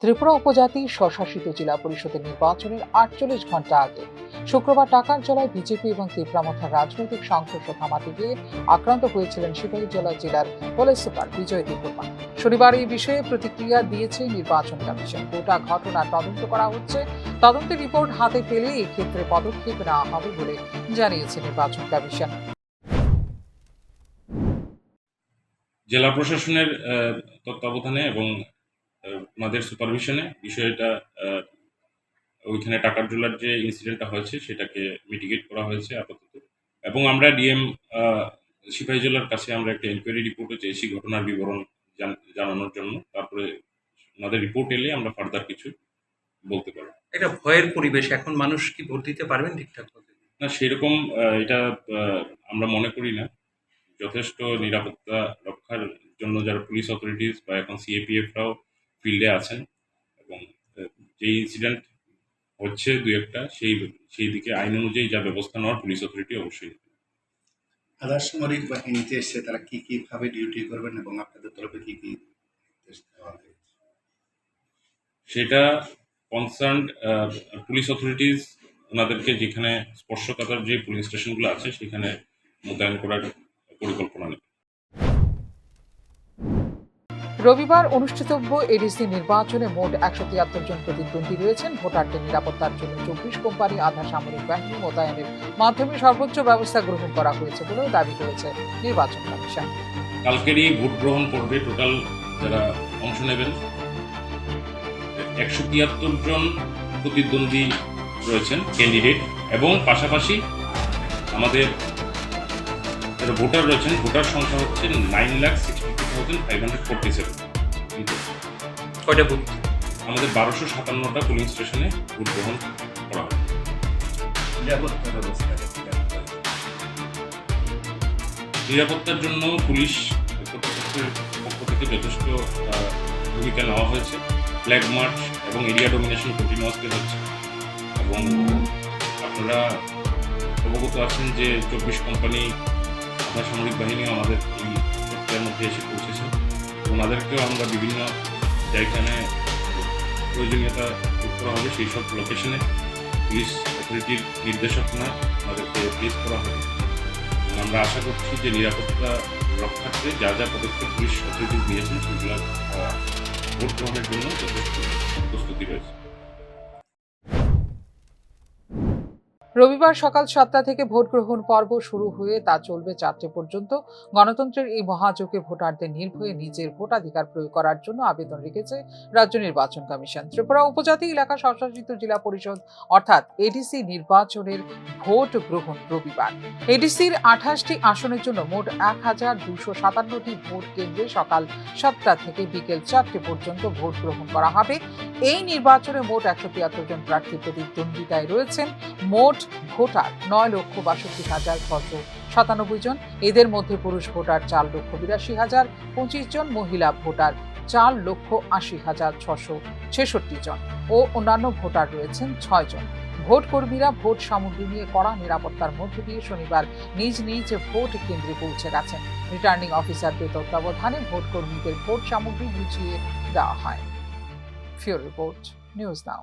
ত্রিপুরা উপজাতি স্বশাসিত জেলা পরিষদের নির্বাচনের ৪৮ ঘন্টা আগে শুক্রবার টাকার জলায় বিজেপি এবং তীব্রামথার রাজনৈতিক সংঘর্ষ থামাতে গিয়ে আক্রান্ত হয়েছিলেন সিপাহীজলা জেলার পুলিশ সুপার বিজয় দেববর্মা। শনিবার এই বিষয়ে প্রতিক্রিয়া দিয়েছে নির্বাচন কমিশন। গোটা ঘটনা তদন্ত করা হচ্ছে। তদন্তের রিপোর্ট হাতে পেলে এক্ষেত্রে পদক্ষেপ নেওয়া হবে বলে জানিয়েছে নির্বাচন কমিশন। জেলা প্রশাসনের তত্ত্বাবধানে এবং ওনাদের সুপারভিশনে বিষয়টা ওইখানে টাকার জোলার যে ইনসিডেন্টটা হয়েছে সেটাকে মিটিগেট করা হয়েছে আপাতত। এবং আমরা ডিএম সিপাহীজলার কাছে আমরা একটা এনকোয়ারি রিপোর্টও চেয়েছি ঘটনার বিবরণ জানানোর জন্য। তারপরে ওনাদের রিপোর্ট এলে আমরা ফার্দার কিছু বলতে পারবো। এটা ভয়ের পরিবেশ, এখন মানুষ কি ভোট দিতে পারবেন ঠিকঠাক মতো? না, সেরকম এটা আমরা মনে করি না। যথেষ্ট নিরাপত্তা রক্ষার জন্য যারা পুলিশ অথরিটিস বা এখন সিএপিএফরাও ফিল্ডে আছেন এবং যে ইনসিডেন্ট হচ্ছে দুই একটা সেই দিকে আইন অনুযায়ী যা ব্যবস্থা নেওয়ার পুলিশ অথরিটি অবশ্যই। আধা সামরিক বাহিনীতে এসে তারা কি কি ভাবে ডিউটি করবেন এবং আপনাদের তরফে কি কি নির্দেশ দেওয়া হয়েছে? সেটা কনসার্নড পুলিশ অথরিটিস ওনাদেরকে যেখানে স্পর্শকাতর যে পুলিশ স্টেশনগুলো আছে সেখানে মোতায়েন করার পরিকল্পনা নেই। রবিবার অনুষ্ঠিতব্য এডিসি নির্বাচনে মোট ১৭৩ জন প্রতিদ্বন্দ্বী রয়েছেন। ভোটারদের নিরাপত্তার জন্য ২৪ কোম্পানি আধা সামরিক বাহিনী মোতায়েনের মাধ্যমে সর্বোচ্চ ব্যবস্থা গ্রহণ করা হয়েছে বলেও দাবি করেছে নির্বাচন কমিশন। কালকেরই ভোট গ্রহণ করবে টোটাল যারা অংশ নেবেন ১৭৩ জন প্রতিদ্বন্দ্বী রয়েছেন ক্যান্ডিডেট, এবং পাশাপাশি আমাদের যারা ভোটার রয়েছেন ভোটার সংখ্যা হচ্ছে 9,62,547। কয়টা বুথ? আমাদের ১২৫৭টা পোলিং স্টেশনে ভোট গ্রহণ করা হবে। নিরাপত্তা ব্যবস্থা নিরাপত্তার জন্য পুলিশ কর্তৃপক্ষের পক্ষ থেকে যথেষ্ট ভূমিকা নেওয়া হয়েছে। ফ্ল্যাগ মার্চ এবং এরিয়া ডোমিনেশন কন্টিনিউয়াসলি হচ্ছে, এবং আপনারা অবগত আছেন যে ২৪ কোম্পানি আধা সামরিক বাহিনীও আমাদের এই প্রক্রিয়ার মধ্যে এসে পৌঁছেছে। ওনাদেরকেও আমরা বিভিন্ন যেখানে প্রয়োজনীয়তা যোগ করা হবে সেই সব লোকেশনে পুলিশ অথরিটির নির্দেশনা আমাদেরকে প্লেস করা হবে। আমরা আশা করছি যে নিরাপত্তা রক্ষার্থে যা যা পদক্ষেপ পুলিশ অথরিটি নিয়েছেন সেগুলো ভোট গ্রহণের জন্য যথেষ্ট প্রস্তুতি রয়েছে। রবিবার সকাল ৭টা থেকে ভোট গ্রহণ পর্ব শুরু হয়ে তা চলবে ৪টে পর্যন্ত। গণতন্ত্রের এই মহাযজ্ঞে ভোটারদের নির্ভয়ে নিজের ভোটাধিকার প্রয়োগ করার জন্য আবেদন রেখেছে রাজ্য নির্বাচন কমিশন। ত্রিপুরা উপজাতি এলাকা স্বশাসিত জেলা পরিষদ অর্থাৎ এডিসি নির্বাচনের ভোট গ্রহণ রবিবার। এডিসির ২৮টি আসনের জন্য মোট ১,২৫৭টি ভোট কেন্দ্রে সকাল ৭টা থেকে বিকেল ৪টে পর্যন্ত ভোট গ্রহণ করা হবে। এই নির্বাচনে মোট ১৭৩ জন প্রার্থী প্রতিদ্বন্দ্বিতায় রয়েছেন। মোট ভোটার ৯,৬২,৬৯৭ জন। এদের মধ্যে পুরুষ ভোটার ৪,৮২,০২৫ জন, মহিলা ভোটার ৪,৮০,৬৬৬ জন ও অন্যান্য ভোটার রয়েছেন ৬ জন। ভোট কর্মীরা ভোট সামগ্রী নিয়ে কড়া নিরাপত্তার মধ্য দিয়ে শনিবার নিজ নিজ ভোট কেন্দ্রে পৌঁছে গেছেন। রিটার্নিং অফিসারদের তত্ত্বাবধানে ভোট কর্মীদের ভোট সামগ্রী বুঝিয়ে দেওয়া হয়। ফিউরো রিপোর্ট, নিউজ নাও।